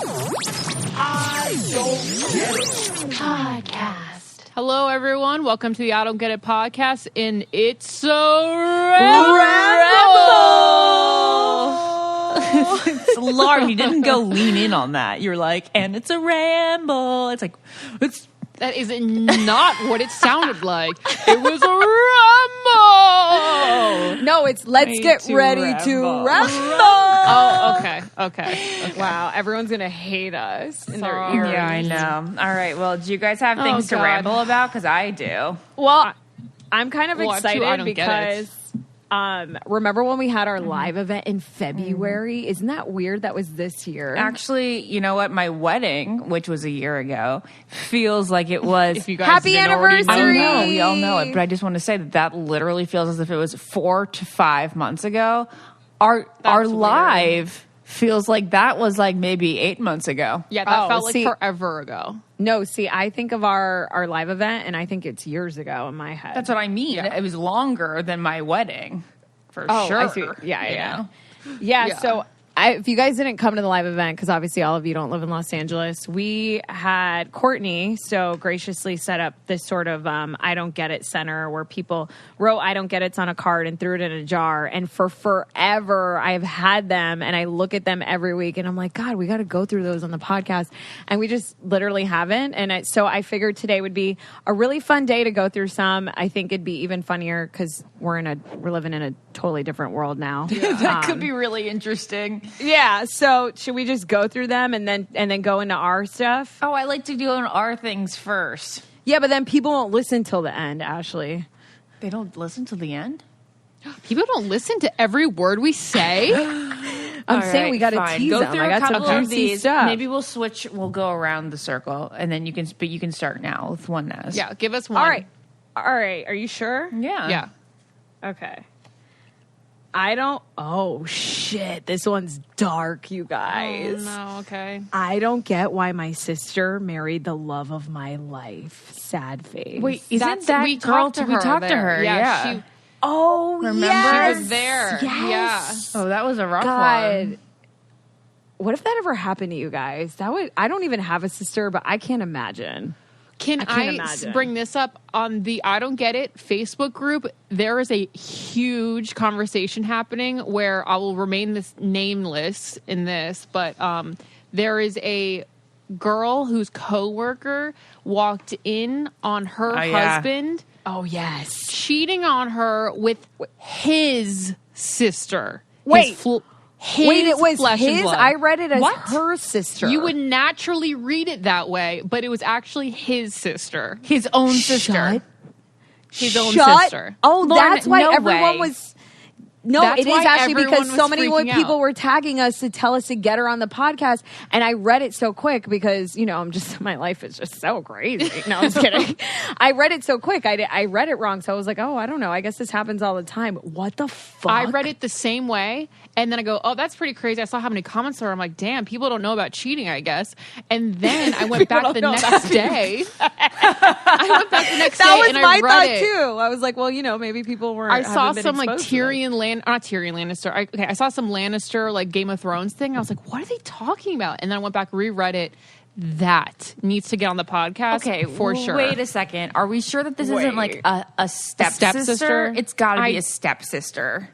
I Don't Get It Podcast. Hello, everyone. Welcome to the I Don't Get It podcast. And it's a ramble. It's Lauren. You didn't go lean in on that. You're like, and it's a ramble. It's like, it's. That is not what it sounded like. It was a ramble. No, it's let's get ready to ramble. Oh, okay. Wow, everyone's going to hate us in their ears. Yeah, I know. All right. Well, do you guys have things to ramble about? Because I do. Well, I'm kind of excited I don't because remember when we had our live event in February? Isn't that weird? That was this year. Actually, you know what? My wedding, which was a year ago, feels like it was. If you guys Happy didn't already anniversary! know. I know, we all know it, but I just want to say that literally feels as if it was 4 to 5 months ago. Our weird. live feels like that was like maybe 8 months ago. Yeah, that felt like see- forever ago. No, see, I think of our live event, and I think it's years ago in my head. That's what I mean. Yeah. It was longer than my wedding, for sure. I see. Yeah. You know? Yeah, so if you guys didn't come to the live event, because obviously all of you don't live in Los Angeles, we had Courtney so graciously set up this sort of I Don't Get It center where people wrote I Don't Get It's on a card and threw it in a jar. And for forever, I've had them and I look at them every week and I'm like, God, we got to go through those on the podcast. And we just literally haven't. And so I figured today would be a really fun day to go through some. I think it'd be even funnier because we're living in a totally different world now. That could be really interesting. Yeah, so should we just go through them and then go into our stuff? Oh, I like to do our things first. Yeah, but then people won't listen till the end, Ashley. They don't listen to the end? People don't listen to every word we say. I'm saying we got to tease Go them. through I a got couple some of juicy these. stuff. Maybe we'll switch. We'll go around the circle, and then you can start now with one, Naz. Yeah, give us one. All right. Are you sure? Yeah. Yeah. Okay. Oh, shit. This one's dark, you guys. Oh, no, okay. I don't get why my sister married the love of my life. Sad face. Wait, isn't that we girl? talked to We her talked to there. her. Yeah, Yeah. Oh, Remember? yes. She was there. Yes. Oh, that was a rough God. one. What if that ever happened to you guys? I don't even have a sister, but I can't imagine. Can I can't I imagine. bring this up on the I Don't Get It Facebook group? There is a huge conversation happening where I will remain this nameless in this, but there is a girl whose coworker walked in on her husband. Oh, yes. Cheating on her with his sister. Wait. His it was flesh and his? blood. I read it as What? her sister. You would naturally read it that way, but it was actually his sister. His own sister. His own Shut- sister. Oh, that's why no everyone way. was... No, That's it is why actually everyone because so was many freaking people out. were tagging us to tell us to get her on the podcast. And I read it so quick because, my life is just so crazy. No, I'm just kidding. I read it so quick. I read it wrong. So I was like, oh, I don't know. I guess this happens all the time. What the fuck? I read it the same way, and then I go, oh, that's pretty crazy. I saw how many comments there were. I'm like, damn, people don't know about cheating, I guess. And then I went back the next day. I went back the next that day was and my I read thought it. too. I was like, well, maybe people weren't. I saw haven't been some like exposed to this. not Tyrion Lannister. I saw some Lannister like Game of Thrones thing. I was like, what are they talking about? And then I went back, reread it. That needs to get on the podcast. Okay, for sure. Wait a second. Are we sure that this isn't like a stepsister? stepsister? It's got to be a stepsister.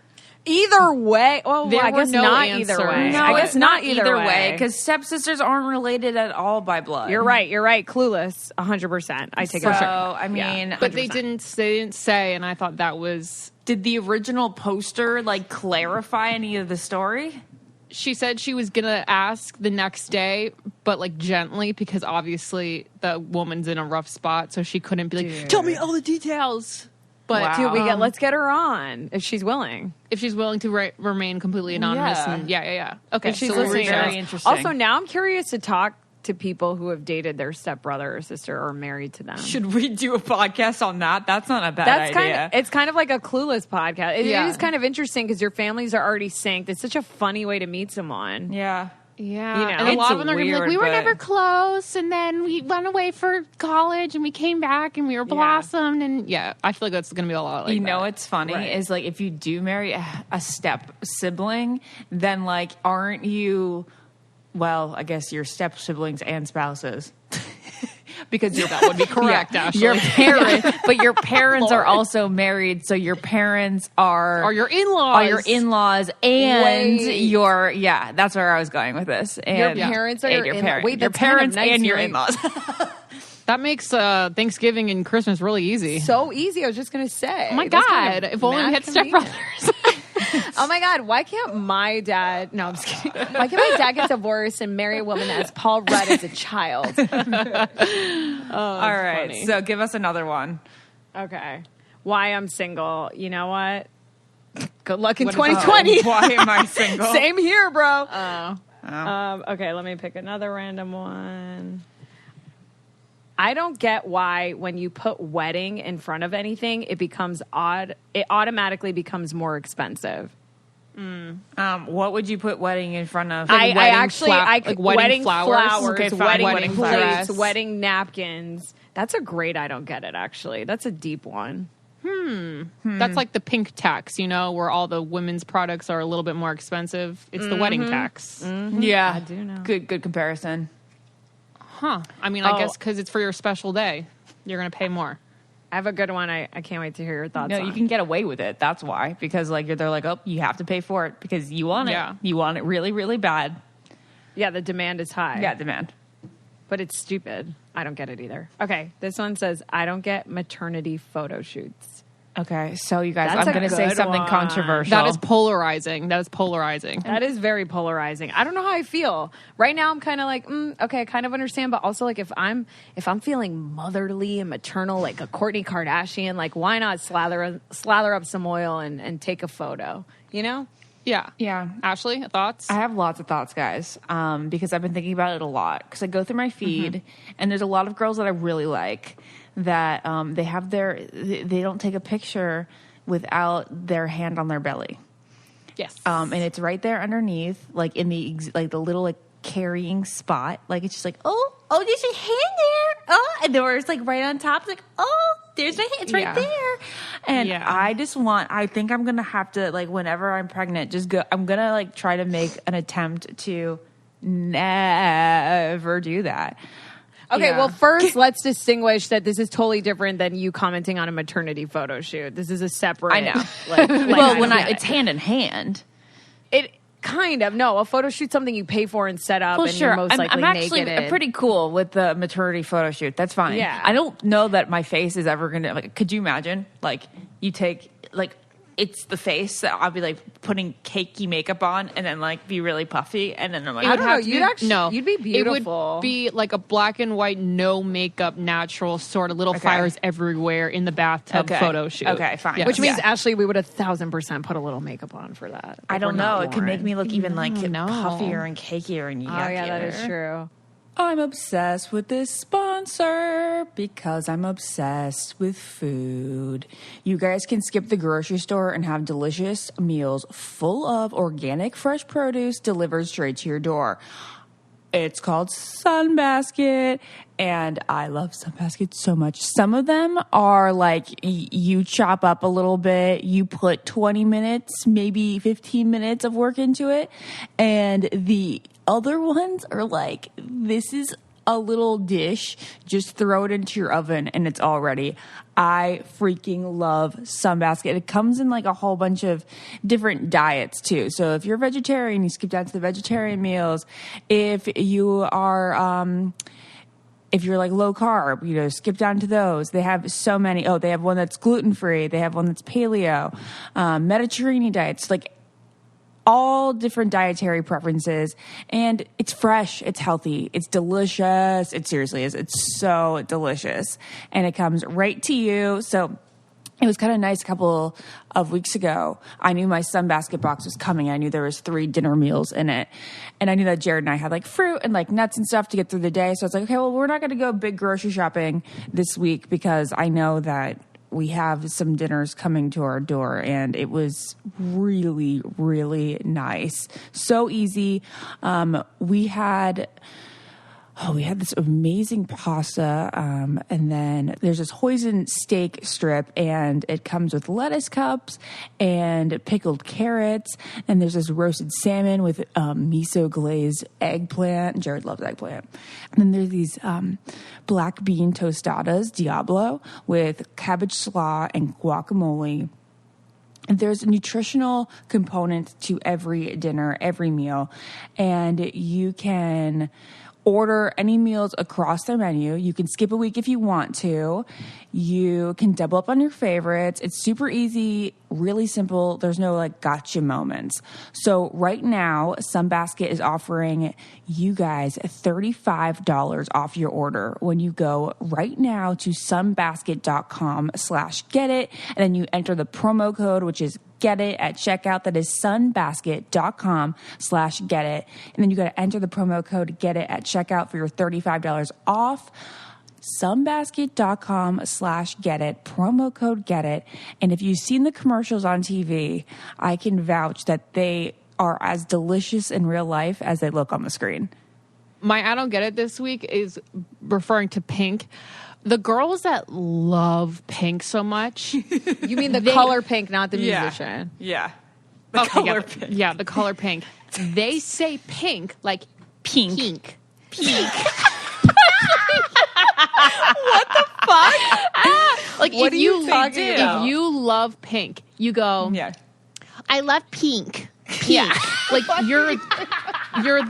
Either way. Well, There I were guess no not answers. either way. No, I guess it's not either way way. because stepsisters aren't related at all by blood. You're right. Clueless. 100%. I take So, it. I mean, But they 100%. didn't say, and I thought that was... did the original poster like clarify any of the story? She said she was going to ask the next day, but like gently, because obviously the woman's in a rough spot, so she couldn't be like, tell me all the details. But Wow. Dude, let's get her on if she's willing. if she's willing to remain completely anonymous, Yeah. and yeah. Okay, If she's so we'll listening. reach out. Very interesting. Also, now I'm curious to talk to people who have dated their stepbrother or sister or married to them. Should we do a podcast on that? That's not a bad That's idea. it's kind of like a Clueless podcast. It Yeah. is kind of interesting because your families are already synced. It's such a funny way to meet someone. Yeah. Yeah, You know, and a it's lot of them are gonna be like, weird, we were but- never close, and then we went away for college, and we came back, and we were blossomed, and yeah, I feel like that's gonna be a lot like You know that. what's funny Right. is like if you do marry a step sibling, then like aren't you well, I guess your step siblings and spouses. Because that would be correct, Ashley. Your parents, but your parents are also married, so your parents are your in-laws. Are your in-laws and Wait. your that's where I was going with this. And Your parents are and your your in- parents. wait, your that's kind of parents nice, and your right? in-laws. That makes Thanksgiving and Christmas really easy. So easy. I was just gonna say. Oh my That's God! kind of If only we mad had convenient. stepbrothers. Oh my God! Why can't my dad? No, I'm just kidding. Why can't my dad get divorced and marry a woman that has Paul Rudd as a child? All right, funny. so give us another one. Okay. Why I'm single? You know what? Good luck in What is that? 2020. Why am I single? Same here, bro. Oh. Okay, let me pick another random one. I don't get why when you put wedding in front of anything, it becomes odd. It automatically becomes more expensive. What would you put wedding in front of? I wedding actually, like wedding flowers? flowers, Okay, fine. wedding Wedding plates, flowers. wedding napkins. That's a great. I don't get it. Actually, that's a deep one. That's like the pink tax, where all the women's products are a little bit more expensive. It's the wedding tax. Yeah, I do know. Good comparison. Huh. I mean, I Oh. guess because it's for your special day, you're going to pay more. I have a good one. I can't wait to hear your thoughts. No, on. you can get away with it. That's why, because they're like, oh, you have to pay for it because you want it. Yeah. You want it really, really bad. Yeah, the demand is high. Yeah, demand. But it's stupid. I don't get it either. Okay, this one says, I don't get maternity photo shoots. Okay, so you guys, That's I'm a going to say good something one. controversial. That is polarizing. That is very polarizing. I don't know how I feel. Right now I'm kind of like, okay, I kind of understand, but also like if I'm feeling motherly and maternal like a Kourtney Kardashian, like why not slather up some oil and take a photo, Yeah. Yeah. Ashley, thoughts? I have lots of thoughts, guys, because I've been thinking about it a lot. Because I go through my feed, and there's a lot of girls that I really like that they don't take a picture without their hand on their belly, Yes. and it's right there underneath, like in the the little like carrying spot. Like it's just like oh, there's a hand there. Oh, and then it's like right on top. It's like oh, there's my hand. It's right Yeah. there. And Yeah. I think I'm gonna have to like whenever I'm pregnant, I'm gonna like try to make an attempt to never do that. Okay, Yeah. well, first, let's distinguish that this is totally different than you commenting on a maternity photo shoot. This is a separate. I know. Well, It's hand in hand. it kind of no. A photo shoot's something you pay for and set up, Well, and sure. you're most likely I'm actually naked. in. pretty cool with the maternity photo shoot. That's fine. Yeah. I don't know that my face is ever gonna like. Could you imagine? Like you take like it's the face that I'll be like putting cakey makeup on and then like be really puffy and then I'm like I don't know. have to You'd be- actually you'd be beautiful. It would be like a black and white, no makeup, natural sort of little Okay. fires everywhere in the bathtub Okay. photo shoot. Okay, fine. Yes. Which means Yeah. Ashley, we would 1,000% put a little makeup on for that. I if don't we're not know. It could make Lauren. me look even like No. puffier and cakier and yuckier. Oh yeah, that is true. I'm obsessed with this sponsor because I'm obsessed with food. You guys can skip the grocery store and have delicious meals full of organic fresh produce delivered straight to your door. It's called Sunbasket, and I love Sunbasket so much. Some of them are like you chop up a little bit, you put 20 minutes, maybe 15 minutes of work into it, and the other ones are like, this is a little dish, just throw it into your oven and it's all ready. I freaking love Sunbasket. It comes in like a whole bunch of different diets too. So if you're a vegetarian, you skip down to the vegetarian meals. If you are, if you're like low carb, skip down to those. They have so many. Oh, they have one that's gluten-free. They have one that's paleo, Mediterranean diets, like all different dietary preferences, and it's fresh, it's healthy, it's delicious. It seriously is. It's so delicious, and it comes right to you. So it was kind of nice a couple of weeks ago. I knew my Sunbasket box was coming. I knew there was 3 dinner meals in it, and I knew that Jared and I had like fruit and like nuts and stuff to get through the day. So I was like, okay, well, we're not going to go big grocery shopping this week because I know that we have some dinners coming to our door, and it was really, really nice. So easy. We had we had this amazing pasta, and then there's this hoisin steak strip, and it comes with lettuce cups and pickled carrots, and there's this roasted salmon with miso glazed eggplant. Jared loves eggplant. And then there's these black bean tostadas, Diablo, with cabbage slaw and guacamole. There's a nutritional component to every dinner, every meal, and you can order any meals across their menu. You can skip a week if you want to. You can double up on your favorites. It's super easy, really simple. There's no like gotcha moments. So right now, Sunbasket is offering you guys $35 off your order when you go right now to sunbasket.com/getit, and then you enter the promo code, which is get it at checkout. That is sunbasket.com/getit. And then you got to enter the promo code get it at checkout for your $35 off. Sunbasket.com/getit, promo code get it. And if you've seen the commercials on TV, I can vouch that they are as delicious in real life as they look on the screen. My I don't get it this week is referring to Peenk. The girls that love Peenk so much. You mean the color Pink, not the musician? Yeah. The color Pink. Yeah, the color Pink. They say pink like Pink. pink. What the fuck? Like What if are you you talking about? if you love Pink, you go, Yeah. I love pink. Pink. Like you're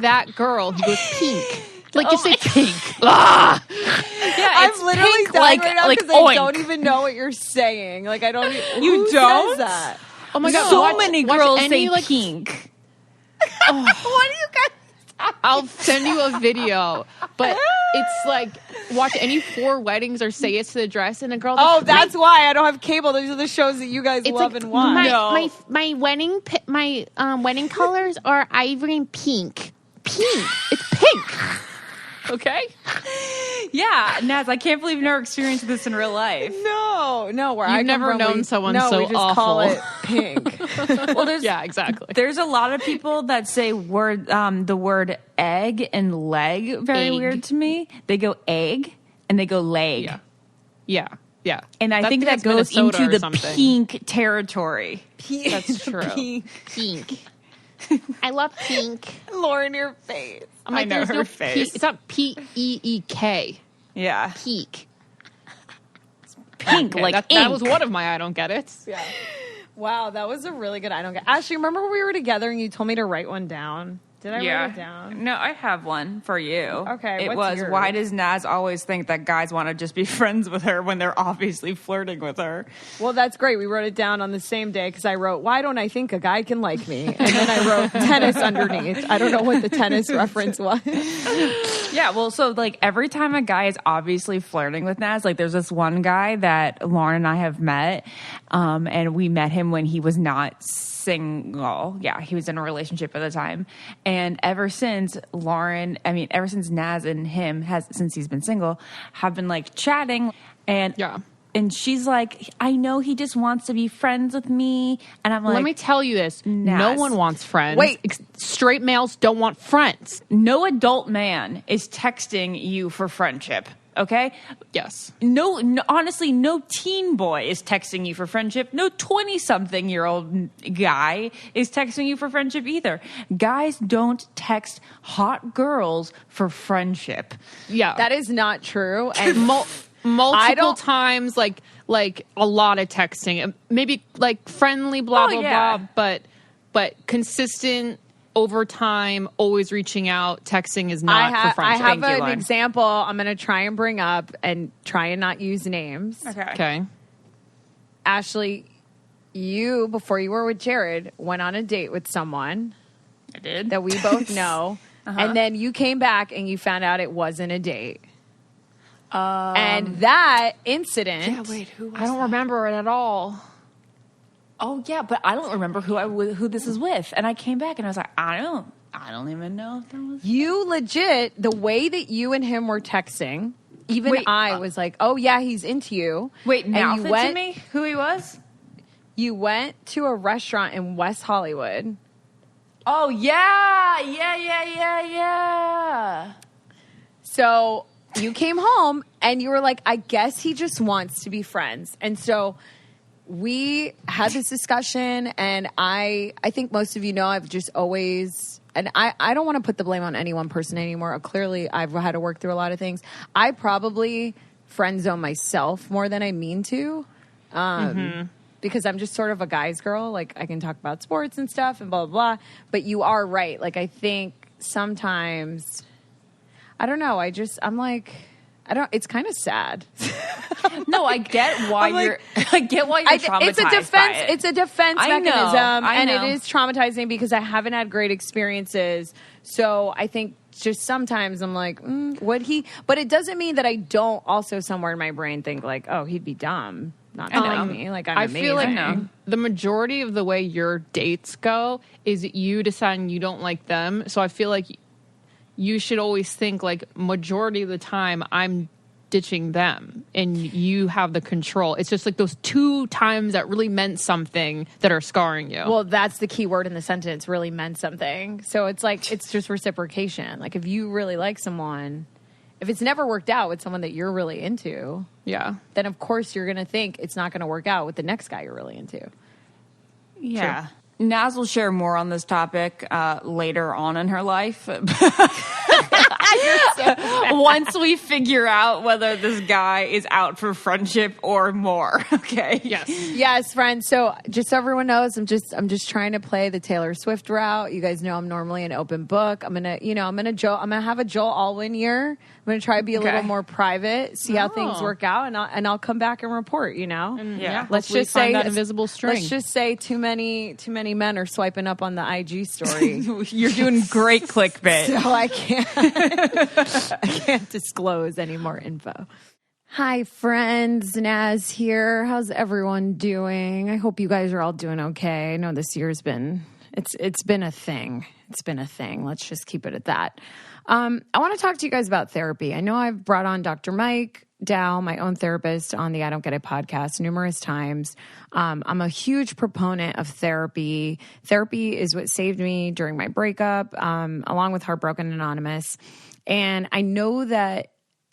that girl who goes pink. Like you say pink. Ah! Yeah, I'm it's literally pink, dying right now like because oink. I don't even know what you're saying. Like I don't. You who don't? Says that? Oh my god! So watch- many watch girls any, say like, pink. What do you guys? I'll send you a video, but it's like watch any 4 weddings or say it's to the dress, and a girl. Oh, like, that's why I don't have cable. Those are the shows that you guys it's love like, and watch. My wedding wedding colors are ivory and pink. Pink. It's pink. Okay. Yeah, Naz, I can't believe you never experienced this in real life. No, where You've I come never from, known someone no, so we just call awful. it pink. Well, there's Yeah, exactly. There's a lot of people that say the word egg and leg very Egg. weird to me. They go egg and they go leg. Yeah. And I think that it's goes Minnesota into or the something. pink territory. That's true. Pink. Pink. I love pink. Lauren, your face. I'm like, I know there's her no face. It's not Peek. Yeah. Peak. Pink, Okay, like that ink. was one of my I don't get it. Yeah. Wow, that was a really good. I don't get. Ashley, remember when we were together and you told me to write one down? Did I write it down? No, I have one for you. Okay, It what's was, yours? why does Naz always think that guys want to just be friends with her when they're obviously flirting with her? Well, that's great. We wrote it down on the same day because I wrote, "Why don't I think a guy can like me?" And then I wrote tennis underneath. I don't know what the tennis reference was. Yeah, well, so like every time a guy is obviously flirting with Naz, like there's this one guy that Lauren and I have met, and we met him when he was not single. Yeah, he was in a relationship at the time. And ever since Naz and him since he's been single, have been like chatting and Yeah. And she's like, I know he just wants to be friends with me. And I'm like, Let me tell you this. No Naz. one wants friends. Wait. Straight males don't want friends. no adult man is texting you for friendship. Okay? Yes. No, honestly, no teen boy is texting you for friendship. No 20-something-year-old guy is texting you for friendship either. Guys don't text hot girls for friendship. Yeah. That is not true. And multiple times, like a lot of texting. Maybe like friendly, blah, Oh, blah, yeah. blah. But consistent over time, always reaching out, texting is not for I friendship. have Thank you, an Lauren. example I'm going to try and bring up and try and not use names. Okay. Ashley, you, before you were with Jared, went on a date with someone I did. that we both know. And then you came back and you found out it wasn't a date. And that incident. who I don't remember it at all. Oh, yeah, but I don't remember who this is with. And I came back and I was like, I don't even know if that was... You legit, the way that you and him were texting, even Wait, I was like, oh, yeah, he's into you. Wait, And now you to went, me who he was? You went to a restaurant in West Hollywood. Oh, yeah. So you came home and you were like, I guess he just wants to be friends. And so we had this discussion, and I think most of you know I've just always, and I don't want to put the blame on any one person anymore. Clearly, I've had to work through a lot of things. I probably friend zone myself more than I mean to, because I'm just sort of a guy's girl. Like, I can talk about sports and stuff and blah, blah, blah. But you are right. Like, I think sometimes, I don't know. I'm like, it's kind of sad. No, I get why you're traumatized. It's a defense. By it. It's a defense I mechanism, know. and it is traumatizing because I haven't had great experiences. So I think just sometimes I'm like, would he? But it doesn't mean that I don't also somewhere in my brain think like, oh, he'd be dumb not to like me. Like, I'm amazing. Feel like the majority of the way your dates go is you deciding you don't like them. So I feel like you should always think like majority of the time I'm ditching them and you have the control. It's just like those 2 times that really meant something that are scarring you. Well, that's the key word in the sentence, really meant something. So it's like, it's just reciprocation. Like, if you really like someone, if it's never worked out with someone that you're really into, then of course you're going to think it's not going to work out with the next guy you're really into. Yeah. Naz will share more on this topic later on in her life. Once we figure out whether this guy is out for friendship or more. Okay. Yes, friends. So just so everyone knows, I'm just trying to play the Taylor Swift route. You guys know I'm normally an open book. I'm gonna have a Joel Alwyn year. I'm gonna try to be a little more private, see how things work out, and I'll come back and report. Let's just say that invisible string. Let's just say too many men are swiping up on the IG story. You're doing great clickbait. So I can't disclose any more info. Hi, friends. Naz here. How's everyone doing? I hope you guys are all doing okay. I know this year's been it's been a thing. It's been a thing. Let's just keep it at that. I want to talk to you guys about therapy. I know I've brought on Dr. Mike Dow, my own therapist, on the I Don't Get It podcast numerous times. I'm a huge proponent of therapy. Therapy is what saved me during my breakup, along with Heartbroken Anonymous. And I know that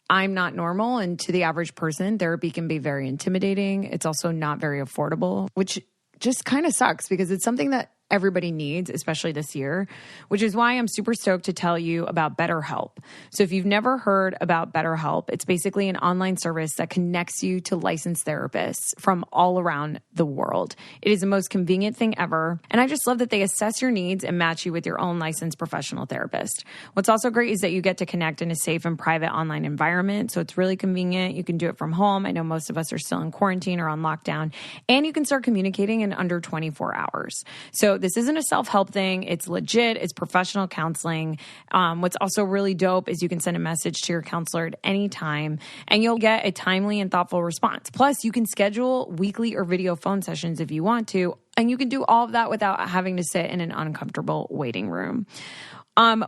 I'm not normal, and to the average person, therapy can be very intimidating. It's also not very affordable, which just kind of sucks because it's something that everybody needs, especially this year, which is why I'm super stoked to tell you about BetterHelp. So if you've never heard about BetterHelp, it's basically an online service that connects you to licensed therapists from all around the world. It is the most convenient thing ever. And I just love that they assess your needs and match you with your own licensed professional therapist. What's also great is that you get to connect in a safe and private online environment. So it's really convenient. You can do it from home. I know most of us are still in quarantine or on lockdown, and you can start communicating in under 24 hours. So this isn't a self-help thing. It's legit. It's professional counseling. What's also really dope is you can send a message to your counselor at any time, and you'll get a timely and thoughtful response. Plus, you can schedule weekly or video phone sessions if you want to, and you can do all of that without having to sit in an uncomfortable waiting room.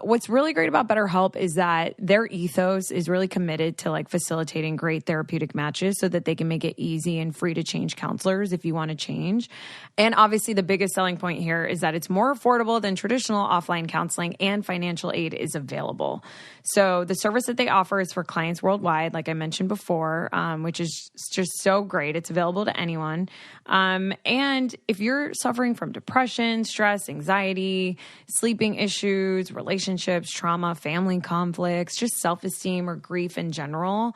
What's really great about BetterHelp is that their ethos is really committed to like facilitating great therapeutic matches so that they can make it easy and free to change counselors if you want to change. And obviously the biggest selling point here is that it's more affordable than traditional offline counseling, and financial aid is available. So the service that they offer is for clients worldwide, like I mentioned before, which is just so great. It's available to anyone. And if you're suffering from depression, stress, anxiety, sleeping issues, relationships, trauma, family conflicts, just self-esteem or grief in general,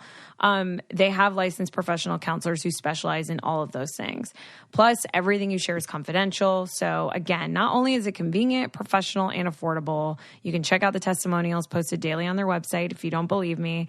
they have licensed professional counselors who specialize in all of those things. Plus, everything you share is confidential. So again, not only is it convenient, professional, and affordable, you can check out the testimonials posted daily on their website if you don't believe me.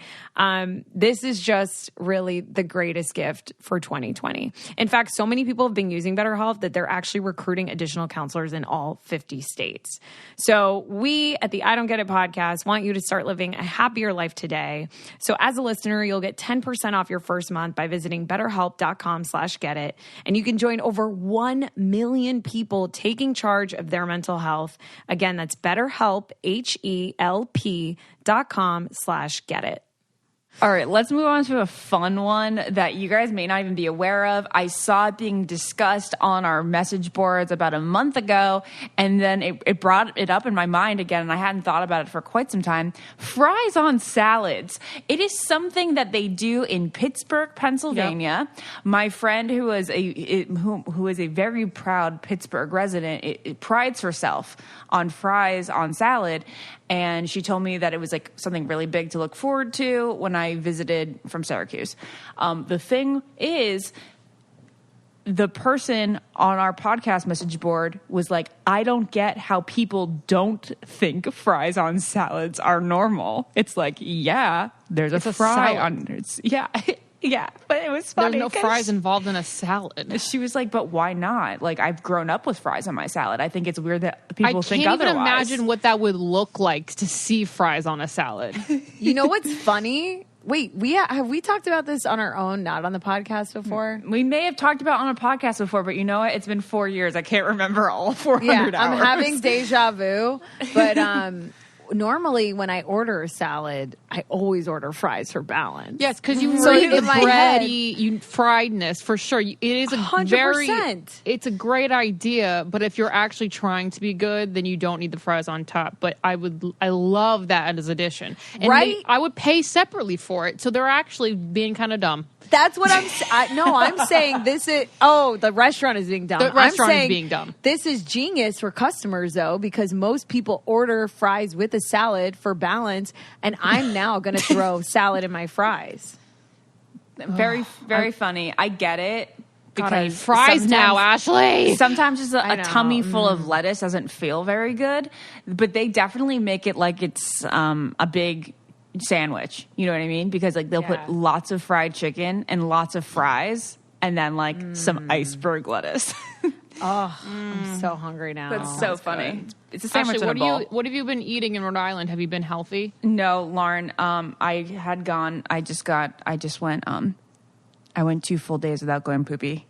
This is just really the greatest gift for 2020. In fact, so many people have been using BetterHelp that they're actually recruiting additional counselors in all 50 states. So we at the I Don't Get It podcast want you to start living a happier life today. So as a listener, you'll get 10% off your first month by visiting betterhelp.com/getit. And you can join over 1 million people taking charge of their mental health. Again, that's BetterHelp, HELP.com/getit. All right, let's move on to a fun one that you guys may not even be aware of. I saw it being discussed on our message boards about a month ago, and then it brought it up in my mind again, and I hadn't thought about it for quite some time. Fries on salads. It is something that they do in Pittsburgh, Pennsylvania. Yep. My friend, who is a very proud Pittsburgh resident, it prides herself on fries on salad. And she told me that it was like something really big to look forward to when I visited from Syracuse. The thing is, the person on our podcast message board was like, I don't get how people don't think fries on salads are normal. It's like, yeah, there's a fry on it. Yeah. Yeah, but it was funny. There's no fries involved in a salad. She was like, but why not? Like, I've grown up with fries on my salad. I think it's weird that people think otherwise. I can't even imagine what that would look like to see fries on a salad. You know what's funny? Wait, have we talked about this on our own, not on the podcast before? We may have talked about it on a podcast before, but you know what? It's been 4 years. I can't remember all 400 hours. I'm having deja vu, but normally when I order a salad, I always order fries for balance. Yes, because you need the bready, friedness for sure. It is a 100%. It's a great idea, but if you're actually trying to be good, then you don't need the fries on top. But I love that as addition. And right? I would pay separately for it, so they're actually being kind of dumb. That's what I'm saying this is, the restaurant is being dumb. The restaurant is being dumb. This is genius for customers, though, because most people order fries with a salad for balance, and I'm now going to throw salad in my fries. Very, very funny. I get it. Because fries now, Ashley. Sometimes just a tummy full of lettuce doesn't feel very good, but they definitely make it like it's a big sandwich, you know what I mean? Because like they'll put lots of fried chicken and lots of fries and then like some iceberg lettuce. I'm so hungry now. That's so funny. Good. It's a sandwich Ashley, in a bowl. What have you been eating in Rhode Island? Have you been healthy? No, Lauren. I went 2 full days without going poopy.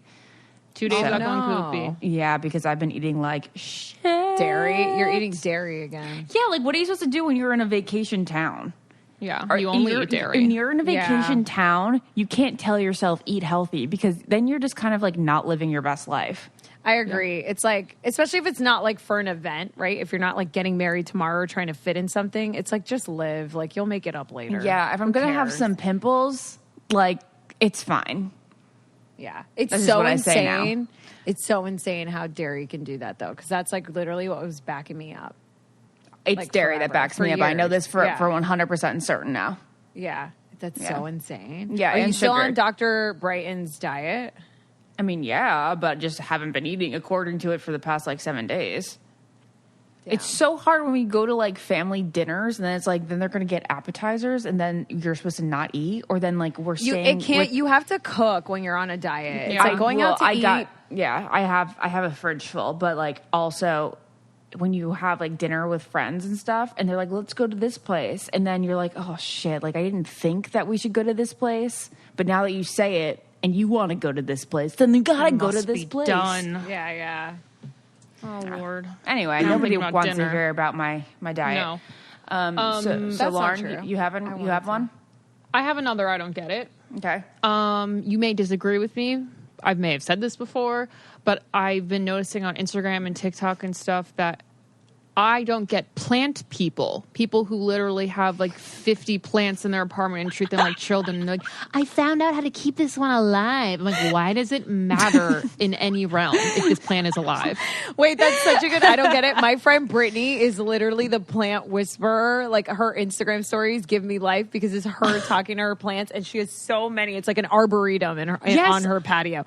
2 days without going poopy. Yeah, because I've been eating like shit. Dairy? You're eating dairy again. Yeah, like what are you supposed to do when you're in a vacation town? Yeah, you only eat dairy. When you're in a vacation town, you can't tell yourself eat healthy because then you're just kind of like not living your best life. I agree. Yeah. It's like, especially if it's not like for an event, right? If you're not like getting married tomorrow or trying to fit in something, it's like just live. Like you'll make it up later. Yeah, if I'm going to have some pimples, like it's fine. Yeah. It's so insane. It's so insane how dairy can do that though, because that's like literally what was backing me up. It's like dairy that backs me up. I know this for 100% certain now. Yeah. That's so insane. Yeah. Are you still on Dr. Brighton's diet? I mean, yeah, but just haven't been eating according to it for the past like 7 days. Yeah. It's so hard when we go to like family dinners and then it's like, then they're going to get appetizers and then you're supposed to not eat or then like we're staying. You have to cook when you're on a diet. Yeah. It's like going out to eat. I have a fridge full, but like also when you have like dinner with friends and stuff and they're like, let's go to this place. And then you're like, oh shit, like I didn't think that we should go to this place. But now that you say it and you want to go to this place, then you gotta go to this place. Done. Yeah. Oh Lord. Anyway, nobody wants to hear about my diet. No. So Lauren, you have one? I have another. I don't get it. Okay. You may disagree with me. I may have said this before, but I've been noticing on Instagram and TikTok and stuff that I don't get plant people who literally have like 50 plants in their apartment and treat them like children. And they're like, I found out how to keep this one alive. I'm like, why does it matter in any realm if this plant is alive? Wait, that's such a good, I don't get it. My friend Brittany is literally the plant whisperer. Like her Instagram stories give me life because it's her talking to her plants and she has so many. It's like an arboretum on her patio.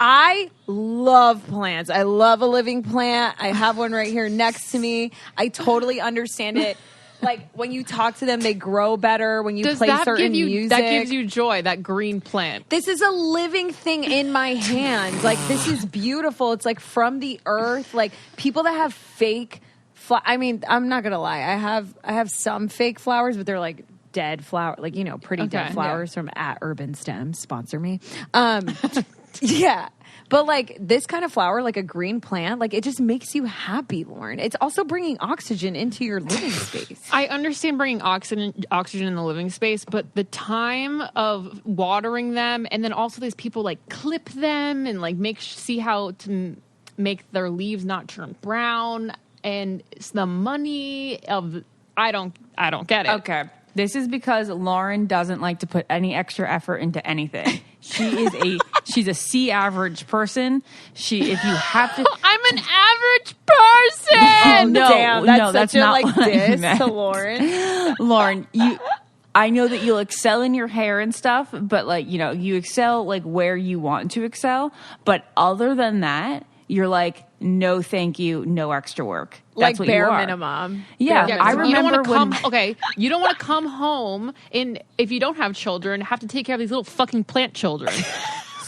I love plants. I love a living plant. I have one right here next to me. I totally understand it. Like when you talk to them, they grow better. When you play certain music, that gives you joy. That green plant. This is a living thing in my hands. Like this is beautiful. It's like from the earth. Like people that have fake. I mean, I'm not gonna lie. I have some fake flowers, but they're like dead flower, like pretty dead flowers from @Urban Stems. Sponsor me. Yeah. But like this kind of flower, like a green plant, like it just makes you happy, Lauren. It's also bringing oxygen into your living space. I understand bringing oxygen in the living space, but the time of watering them, and then also these people like clip them and like see how to make their leaves not turn brown, and it's the money of I don't get it. Okay. This is because Lauren doesn't like to put any extra effort into anything. She's a C average person. If you have to, I'm an average person. Oh, no, Damn, that's such a not like what I diss meant. to Lauren. Lauren, I know that you'll excel in your hair and stuff, but like, you excel like where you want to excel. But other than that, you're like, no, thank you, no extra work. That's like what bare you are. minimum. Yeah, Yeah, I 'cause remember you don't want to come home, and if you don't have children, have to take care of these little fucking plant children.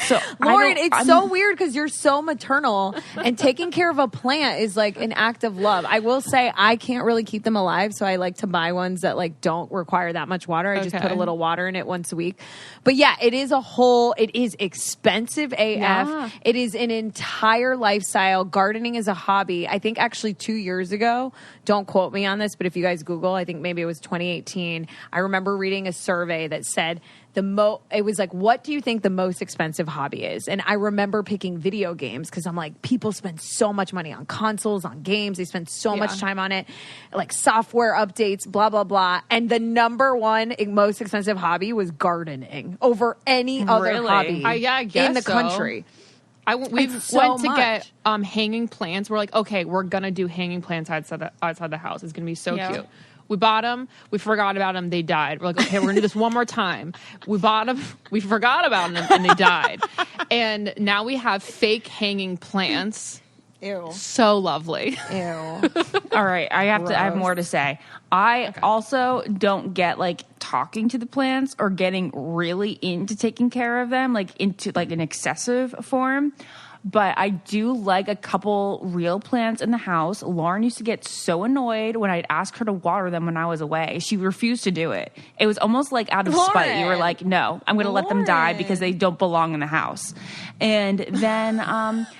So Lauren, it's so weird because you're so maternal, and taking care of a plant is like an act of love. I will say I can't really keep them alive, so I like to buy ones that like don't require that much water. I just put a little water in it once a week. But yeah, it is expensive AF. Yeah. It is an entire lifestyle. Gardening is a hobby. I think actually 2 years ago, don't quote me on this, but if you guys Google, I think maybe it was 2018, I remember reading a survey that said it was like, what do you think the most expensive hobby is? And I remember picking video games because I'm like, people spend so much money on consoles, on games. They spend so much time on it, like software updates, blah, blah, blah. And the number one most expensive hobby was gardening over any other hobby I guess in the so. country. We It's went so to get much. hanging plants. We're like, okay, we're gonna do hanging plants outside the house. It's gonna be so Yeah. cute. We bought them. We forgot about them. They died. We're like, okay, we're gonna do this one more time. We bought them. We forgot about them, and they died. And now we have fake hanging plants. Ew. So lovely. Ew. All right, I have more to say. I also don't get like talking to the plants or getting really into taking care of them, like into like an excessive form. But I do like a couple real plants in the house. Lauren used to get so annoyed when I'd ask her to water them when I was away. She refused to do it. It was almost like out of spite. You were like, no, I'm going to let them die because they don't belong in the house. And then,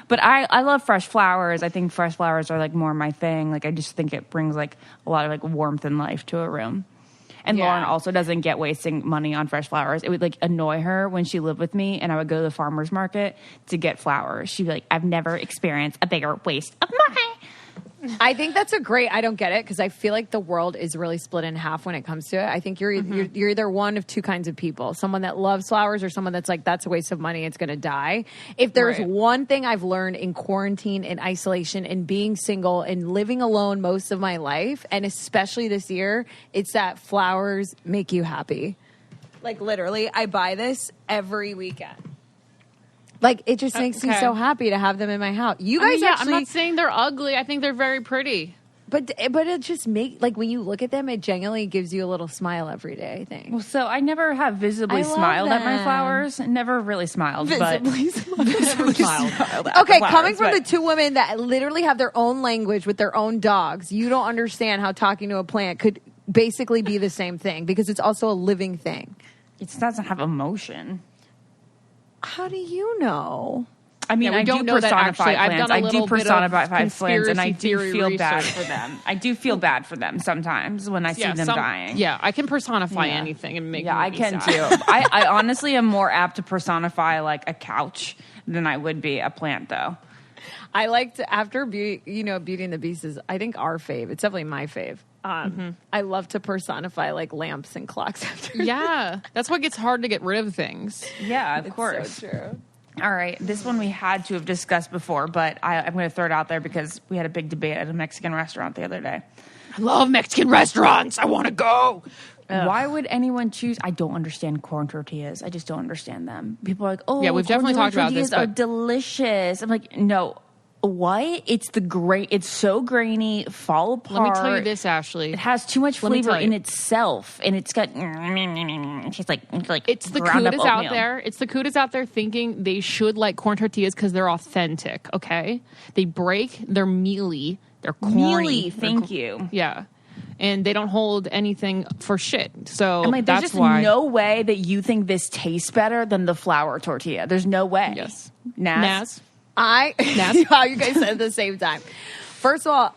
but I love fresh flowers. I think fresh flowers are like more my thing. Like, I just think it brings like a lot of like warmth and life to a room. And Lauren also doesn't get wasting money on fresh flowers. It would like annoy her when she lived with me and I would go to the farmer's market to get flowers. She'd be like, I've never experienced a bigger waste of money. I think that's I don't get it because I feel like the world is really split in half when it comes to it. I think you're either one of two kinds of people. Someone that loves flowers or someone that's like, that's a waste of money. It's going to die. If there's one thing I've learned in quarantine and isolation and being single and living alone most of my life, and especially this year, it's that flowers make you happy. Like literally, I buy this every weekend. Like, it just makes me so happy to have them in my house. You guys actually... I'm not saying they're ugly. I think they're very pretty. But it just like, when you look at them, it genuinely gives you a little smile every day, I think. Well, so I never have visibly smiled at my flowers. Never really smiled. Visibly smiled. Okay, coming from the two women that literally have their own language with their own dogs, you don't understand how talking to a plant could basically be the same thing because it's also a living thing. It doesn't have emotion. How do you know? I mean, I do know that personify actually. I've plants. done a I do little bit of personify plants, and I conspiracy do theory feel bad research. for them. I do feel bad for them sometimes when I see them dying. Yeah, I can personify anything and make. Yeah, I can sad. too. I honestly am more apt to personify like a couch than I would be a plant, though. I liked after Beauty and the Beast is I think our fave. It's definitely my fave. I love to personify like lamps and clocks. Yeah, that's what gets hard to get rid of things. Yeah, of course. So true. All right, this one we had to have discussed before, but I'm going to throw it out there because we had a big debate at a Mexican restaurant the other day. I love Mexican restaurants. I want to go. Why would anyone choose? I don't understand corn tortillas. I just don't understand them. People are like, oh, Yeah, we've definitely talked about this, tortillas are but- delicious. I'm like, no. What? It's so grainy, fall apart. Let me tell you this, Ashley. It has too much Let me flavor tell you. in itself, and it's got. It's like It's the ground up cooties out oatmeal. there. It's the cooties out there thinking they should like corn tortillas because they're authentic. Okay, they break. They're mealy. They're corny. Mealy, thank you. Yeah, and they don't hold anything for shit. So I'm like, there's that's just why. no way that you think this tastes better than the flour tortilla. There's no way. Yes. Naz. Wow, you guys said at the same time. First of all,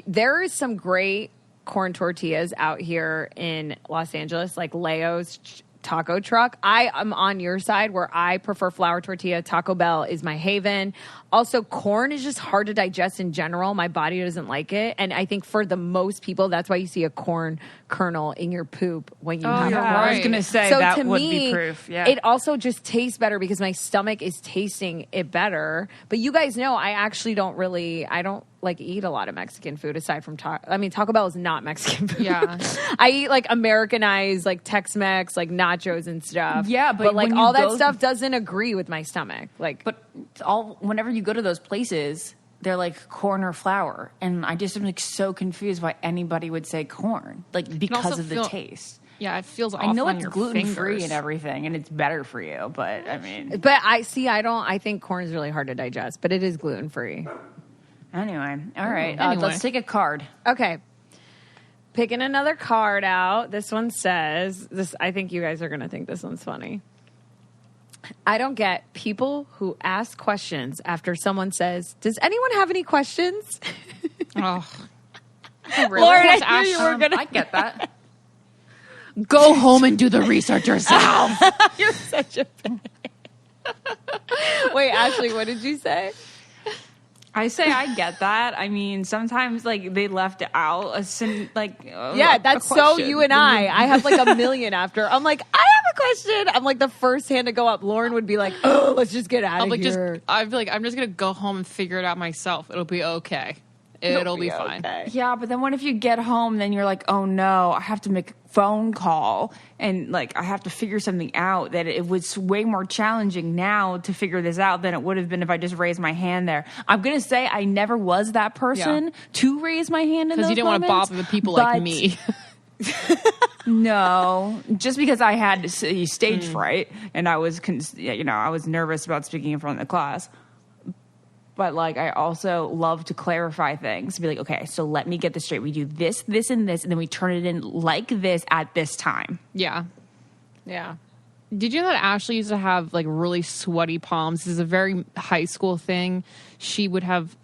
there is some great corn tortillas out here in Los Angeles, like Leo's taco truck. I am on your side where I prefer flour tortilla. Taco Bell is my haven. Also, corn is just hard to digest in general. My body doesn't like it. And I think for the most people, that's why you see a corn kernel in your poop when you have yeah. corn. I was going to say So that to would me, be proof. Yeah. it also just tastes better because my stomach is tasting it better. But you guys know I actually don't like eat a lot of Mexican food aside from Taco Bell is not Mexican food. Yeah. I eat like Americanized, like Tex-Mex, like nachos and stuff. Yeah, but like when you all that go- stuff doesn't agree with my stomach. Like, But whenever you go to those places, they're like corn or flour, and I just am like so confused why anybody would say corn, like because also of the feel- taste. Yeah, it feels I off know on it's your gluten free fingers. and everything, and it's better for you, but I mean, but I think corn is really hard to digest, but it is gluten free. anyway, all right. Anyway. Let's take a card. Okay. Picking another card out. This one says this. I think you guys are going to think this one's funny. I don't get people who ask questions after someone says, "Does anyone have any questions?" Oh. Lauren, Of course, I knew you were gonna. I get that. Go home and do the research yourself. You're such a. Wait, Ashley, what did you say? I say I get that. I mean, sometimes like they left out Yeah, that's so you and I have like a million after. I'm like, I have a question. I'm like the first hand to go up. Lauren would be like, oh, let's just get out I'm of like, here. I'm just gonna go home and figure it out myself. It'll be okay. It'll be fine. okay. Yeah, but then what if you get home, then you're like, oh no, I have to make a phone call and like I have to figure something out, that it was way more challenging now to figure this out than it would have been if I just raised my hand there. I'm going to say I never was that person to raise my hand in those Because you didn't want to moments, bother the people like but me. No, just because I had stage fright and I was, I was nervous about speaking in front of the class. But, like, I also love to clarify things. Be like, okay, so let me get this straight. We do this, this, and this, and then we turn it in like this at this time. Yeah. Yeah. Did you know that Ashley used to have, like, really sweaty palms? This is a very high school thing. She would have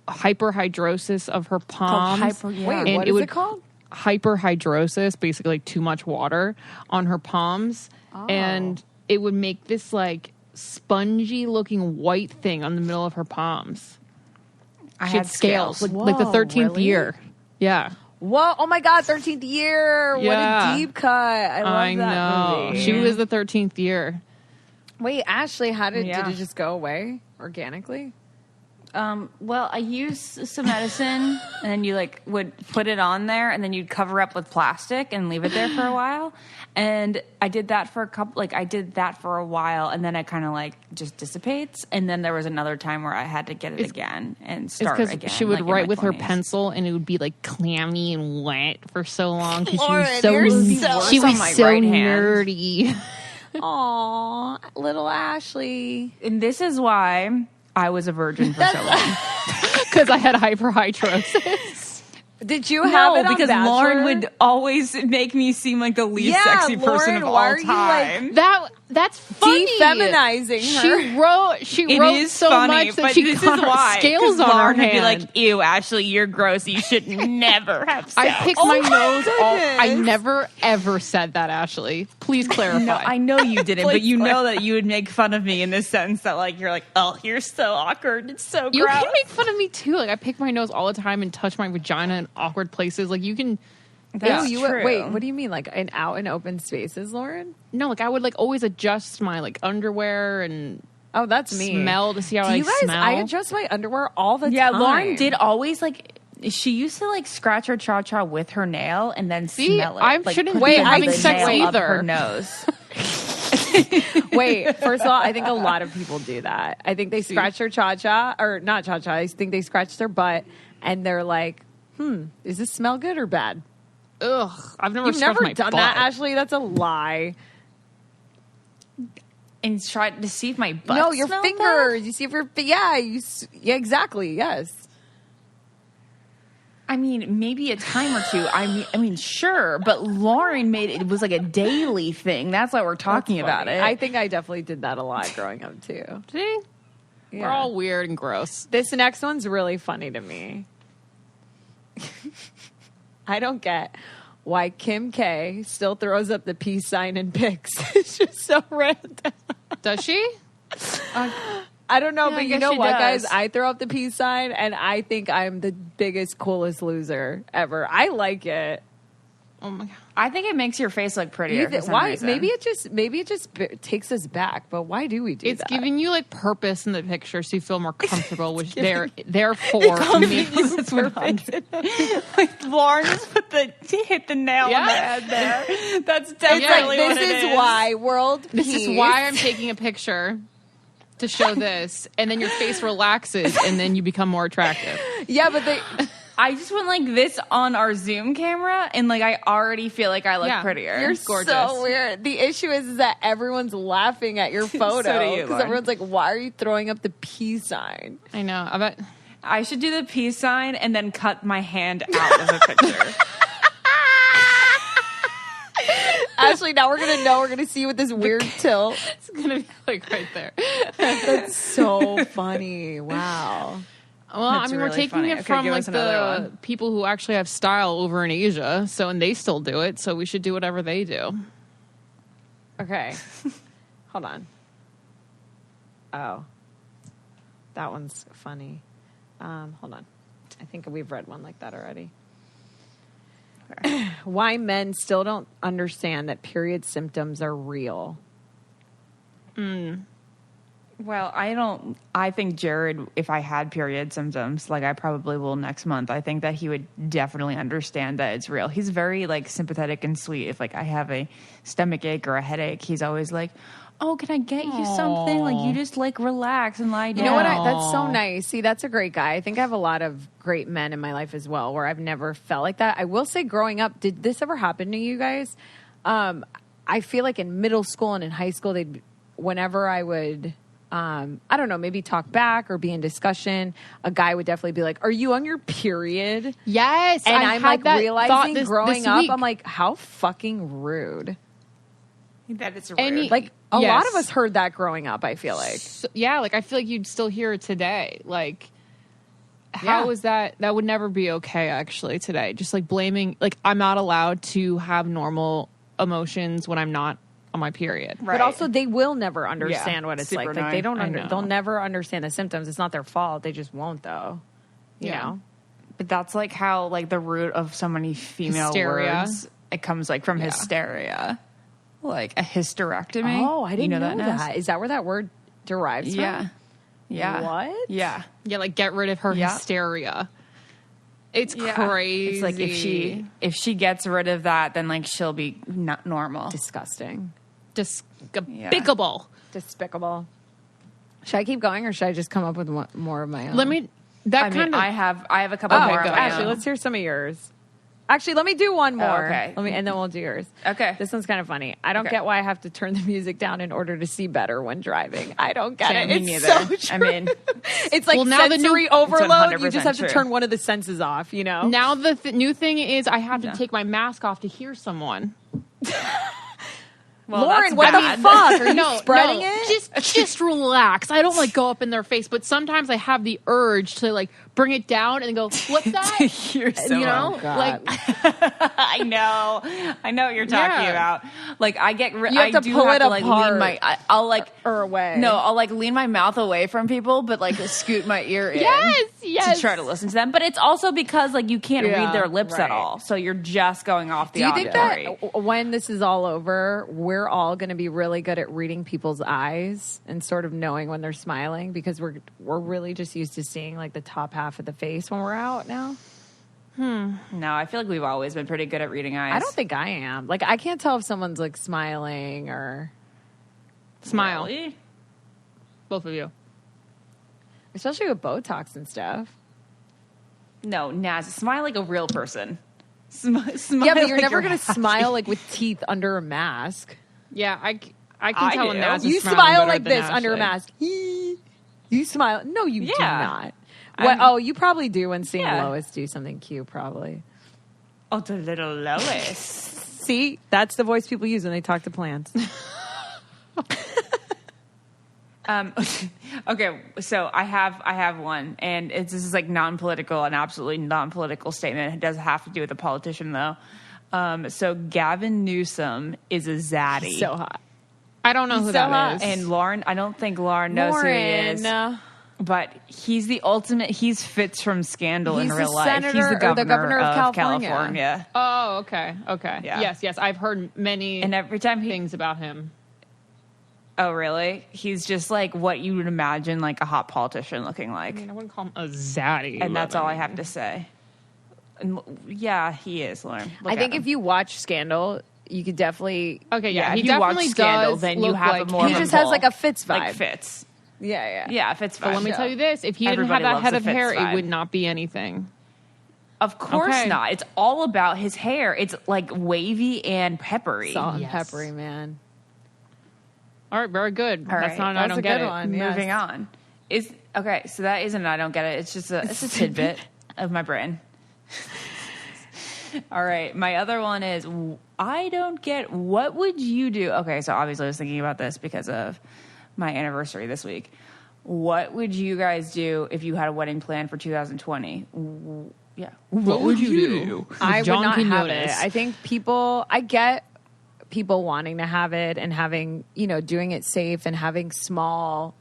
hyperhidrosis of her palms. Wait, And what is it called? Hyperhidrosis, basically like too much water on her palms. Oh. And it would make this, like, spongy looking white thing on the middle of her palms. I She had scales. Like the Whoa, 13th really? year. Yeah. Whoa! Oh my God! 13th year. Yeah. What a deep cut. I love that know. movie. She was the 13th year. Wait, Ashley, did Yeah. it just go away organically? Well, I used some medicine, and then you like would put it on there, and then you'd cover up with plastic and leave it there for a while. And I did that for a while, and then it kind of like just dissipates. And then there was another time where I had to get it again and It's start because again. she would like, in write my with her 20s. pencil, and it would be like clammy and wet for so long because Lauren, she you're was so- she on was my so right hand. nerdy. Aw, little Ashley. And this is why I was a virgin for so long. Because I had hyperhidrosis. Did you have it on because Bachelor? Lauren would always make me seem like the least sexy person of Lauren, all why are you, like, time. That's funny. Defeminizing her. She It wrote is so funny, much that but she this got is why. scales 'Cause on her Lauren would hand. be like, "Ew, Ashley, you're gross. You should never have sex." I pick Oh my my nose. I goodness. never ever said that, Ashley. Please clarify. No, I know you didn't, but Please you know that you would make fun of me in the sense that, like, you're like, "Oh, you're so awkward. It's so You gross." can make fun of me too. Like I pick my nose all the time and touch my vagina in awkward places. Like you can. That's true. Wait, what do you mean? Like out in open spaces, Lauren? No, like I would like always adjust my like underwear and Oh, that's me. smell to see how Do I you guys? smell. I adjust my underwear all the Yeah, time. Lauren did always like. She used to like scratch her cha cha with her nail and then See, smell it. I like, shouldn't put be the having nail sex up either. Her nose. Wait, first of all, I think a lot of people do that. I think they scratch their cha-cha, or not cha-cha, I think they scratch their butt, and they're like, does this smell good or bad? Ugh, I've never. You've never scratched my done butt. that, Ashley? That's a lie. And tried to see if my butt. No, your smelled fingers. bad? You see if your, yeah, exactly, yes. I mean, maybe a time or two. I mean, sure, but Lauren made it was like a daily thing. That's why we're talking about it. I think I definitely did that a lot growing up, too. See, We're all weird and gross. This next one's really funny to me. I don't get why Kim K still throws up the peace sign in pics. It's just so random. Does she? I don't know, Yeah, but I you guess know she what, does. guys? I throw up the peace sign, and I think I'm the biggest, coolest loser ever. I like it. Oh my god. I think it makes your face look prettier. For some Why? reason. Maybe it just takes us back. But why do we do It's that? giving you like purpose in the picture, so you feel more comfortable. Which therefore me. That's what I did. Like Lauren just hit the nail on the head there. That's definitely This what it is why world. This peace. is why I'm taking a picture to show this, and then your face relaxes, and then you become more attractive. Yeah, but they. I just went like this on our Zoom camera, and like I already feel like I look prettier. You're gorgeous. so weird. The issue is that everyone's laughing at your photo So do you, because Lauren. everyone's like, "Why are you throwing up the peace sign?" I know. I bet. I should do the peace sign and then cut my hand out of the picture. Ashley, now we're gonna see you with this weird tilt. It's gonna be like right there. That's so funny. Wow. Well, I That's mean, we're really taking funny. it Okay, from give like us another the one. people who actually have style over in Asia, and they still do it. So we should do whatever they do. Okay. Hold on. Oh. That one's funny. Hold on. I think we've read one like that already. Why men still don't understand that period symptoms are real. Well, I think Jared, if I had period symptoms, like I probably will next month, I think that he would definitely understand that it's real. He's very like sympathetic and sweet. If like I have a stomach ache or a headache, he's always like, "Oh, can I get you something? Like you just like relax and lie down." You know what? That's so nice. See, that's a great guy. I think I have a lot of great men in my life as well where I've never felt like that. I will say growing up, did this ever happen to you guys? I feel like in middle school and in high school, whenever I would... I don't know, maybe talk back or be in discussion, a guy would definitely be like, "Are you on your period?" Yes, And I I'm had like that realizing thought this growing up, week. I'm like, how fucking rude. that it's rude. Like a Yes. lot of us heard that growing up, I feel like. So, yeah, like I feel like you'd still hear it today. Like, how is that? That would never be okay. Actually, today, just like blaming, like I'm not allowed to have normal emotions when I'm not on my period. Right. But also they will never understand Yeah, what it's super like. Like they annoying. don't I know. they'll never understand the symptoms. It's not their fault. They just won't though. You Yeah. know? But that's like how like the root of so many female Hysteria. words. It comes like from hysteria, like a hysterectomy. Oh, I didn't you know Naz? that. Is that where that word derives from? Yeah, yeah. What? Yeah. Yeah, like get rid of her Yeah. hysteria. It's Yeah. crazy. It's like if she gets rid of that, then like she'll be not normal. Disgusting. despicable. Despicable. Should I keep going or should I just come up with more of my own? Let me. That I mean, kind of. I have a couple Okay, more. go. of my Actually, own. let's hear some of yours. Actually, let me do one more. okay. And then we'll do yours. Okay. This one's kind of funny. I don't Okay. get why I have to turn the music down in order to see better when driving. I don't get Same, it. me It's neither. so I true. mean, It's like Well, now the new- sensory It's overload. You 100% just have to true. turn one of the senses off, you know? Now the new thing is I have to take my mask off to hear someone. well, Lauren, that's what bad. the fuck? Are you No, spreading no, it? just relax. I don't like go up in their face, but sometimes I have the urge to like bring it down and go, "What's that?" You're so You know, God. like I know what you're talking Yeah. about. Like I get, You have I to do pull have it to like apart lean my, I'll like or away. No, I'll like lean my mouth away from people, but like scoot my ear in. yes. To try to listen to them, but it's also because like you can't Yeah, read their lips right. at all, so you're just going off the Do you think auditory. that when this is all over, we're all going to be really good at reading people's eyes and sort of knowing when they're smiling because we're really just used to seeing like the top half of the face when we're out now? No, I feel like we've always been pretty good at reading eyes. I don't think I am. Like I can't tell if someone's like smiling or Smile, Really? both of you. especially with Botox and stuff. No, Naz, smile like a real person. Smile Yeah, but you're like never going to happy. smile like with teeth under a mask. Yeah, I can I tell do. when Naz is You smiling smile better like than this under a Ashley. mask. You smile. No, you do Yeah. not. What, I'm- you probably do when seeing Yeah. Lois do something cute, probably. Oh, the little Lois. See, that's the voice people use when they talk to plants. Okay, so I have one, and this is like non-political, an absolutely non-political statement. It doesn't have to do with a politician though. So Gavin Newsom is a zaddy. So hot. I don't know who that is. And Lauren, I don't think Lauren knows who he is. But he's the ultimate. He's Fitz from Scandal in real life. He's the governor of California. Oh, okay. Yeah. Yes. I've heard many and every time things about him. Oh, really? He's just like what you would imagine like a hot politician looking like. I wouldn't call him a zaddy. And that's all I have to say. And, yeah, he is, Lauren. I think if you watch Scandal, you could definitely... Okay, yeah. If He you watch definitely Scandal, does then you look have like a more He of a just has bull. like a Fitz vibe. Like Fitz. Yeah. Yeah, Fitz vibe. But let me tell you this. If he didn't Everybody have that loves head a of Fitz hair, vibe. it would not be anything. Of course Okay. not. It's all about his hair. It's like wavy and peppery. Salt and Yes. peppery, man. All right, very good. All That's right. not. That I was don't a get good it. one. Moving on. Okay, so that isn't I don't get it. It's just a tidbit of my brain. All right, my other one is I don't get what would you do? Okay, so obviously I was thinking about this because of my anniversary this week. What would you guys do if you had a wedding plan for 2020? Yeah. What would you do? I would John not have Quinones. it. I think I get people wanting to have it and having, doing it safe and having small,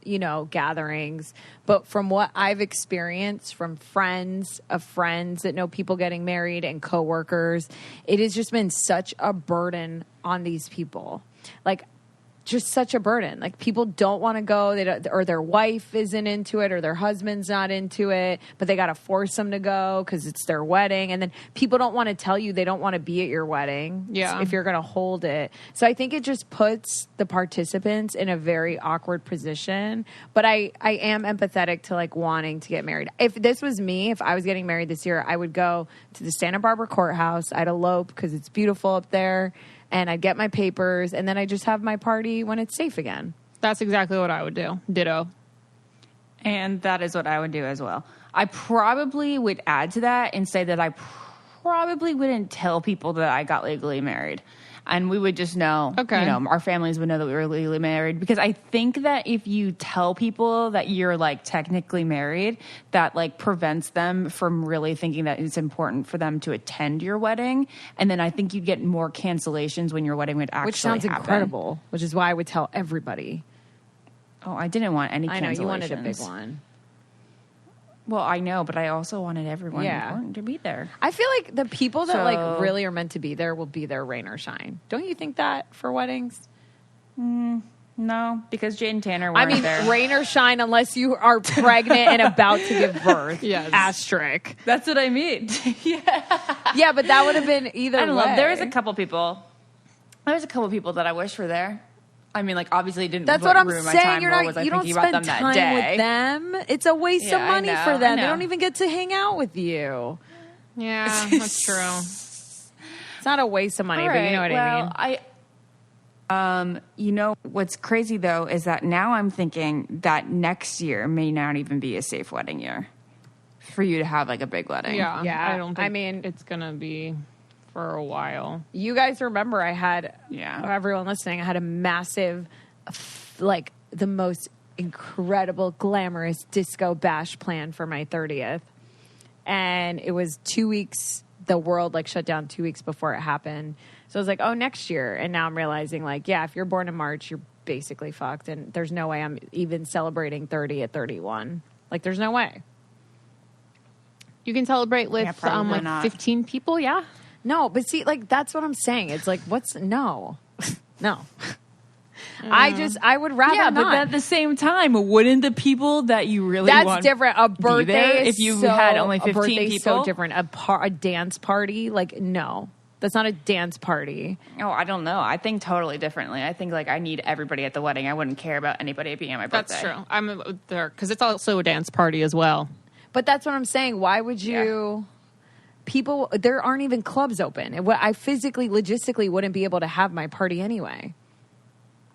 gatherings. But from what I've experienced from friends of friends that know people getting married and coworkers, it has just been such a burden on these people. Like, just such a burden. Like, people don't want to go, or their wife isn't into it, or their husband's not into it, but they got to force them to go because it's their wedding. And then people don't want to tell you they don't want to be at your wedding if you're going to hold it. So I think it just puts the participants in a very awkward position. But I am empathetic to like wanting to get married. If this was me, if I was getting married this year, I would go to the Santa Barbara courthouse. I'd elope because it's beautiful up there. And I'd get my papers, and then I just have my party when it's safe again. That's exactly what I would do. Ditto. And that is what I would do as well. I probably would add to that and say that I probably wouldn't tell people that I got legally married. And we would just know, our families would know that we were legally married. Because I think that if you tell people that you're like technically married, that like prevents them from really thinking that it's important for them to attend your wedding. And then I think you'd get more cancellations when your wedding would actually Which sounds happen. incredible, which is why I would tell everybody. Oh, I didn't want any cancellations. I know, you wanted a big one. Well, I know, but I also wanted everyone Yeah. to be there. I feel like the people that like So- really are meant to be there will be there rain or shine. Don't you think that for weddings? No, because Jade and Tanner weren't there. Rain or shine unless you are pregnant and about to give birth. Yes. Asterisk. That's what I mean. Yeah, but that would have been either I don't way. know. There was a couple people that I wish were there. I mean, like, obviously it didn't That's what I'm ruin my saying. time, You're nor not. was I You don't thinking about spend them time that day. with them. It's a waste Yeah, of money I know, for them. I They know. don't even get to hang out with you. Yeah, that's true. It's not a waste of money, All but you know right, what I mean. you know what's crazy though is that now I'm thinking that next year may not even be a safe wedding year for you to have like a big wedding. Yeah, Yeah, I don't. Think I mean- it's gonna be for a while. You guys remember I had, Yeah. everyone listening, I had a massive, like the most incredible, glamorous disco bash plan for my 30th. And it was 2 weeks, the world like shut down 2 weeks before it happened. So I was like, oh, next year. And now I'm realizing like, yeah, if you're born in March, you're basically fucked. And there's no way I'm even celebrating 30 at 31. Like there's no way. You can celebrate with probably like not. 15 people. Yeah. No, but see, like that's what I'm saying. It's like, no. I would rather Yeah, not. but at the same time, wouldn't the people that you really That's want different. A be there birthday is if you so, had only a 15 birthday's people? so different. A dance party, like no, that's not a dance party. Oh, I don't know. I think totally differently. I think like I need everybody at the wedding. I wouldn't care about anybody being at my birthday. That's true. I'm there because it's also a dance party as well. But that's what I'm saying. Why would you? People, there aren't even clubs open. I physically, logistically wouldn't be able to have my party anyway.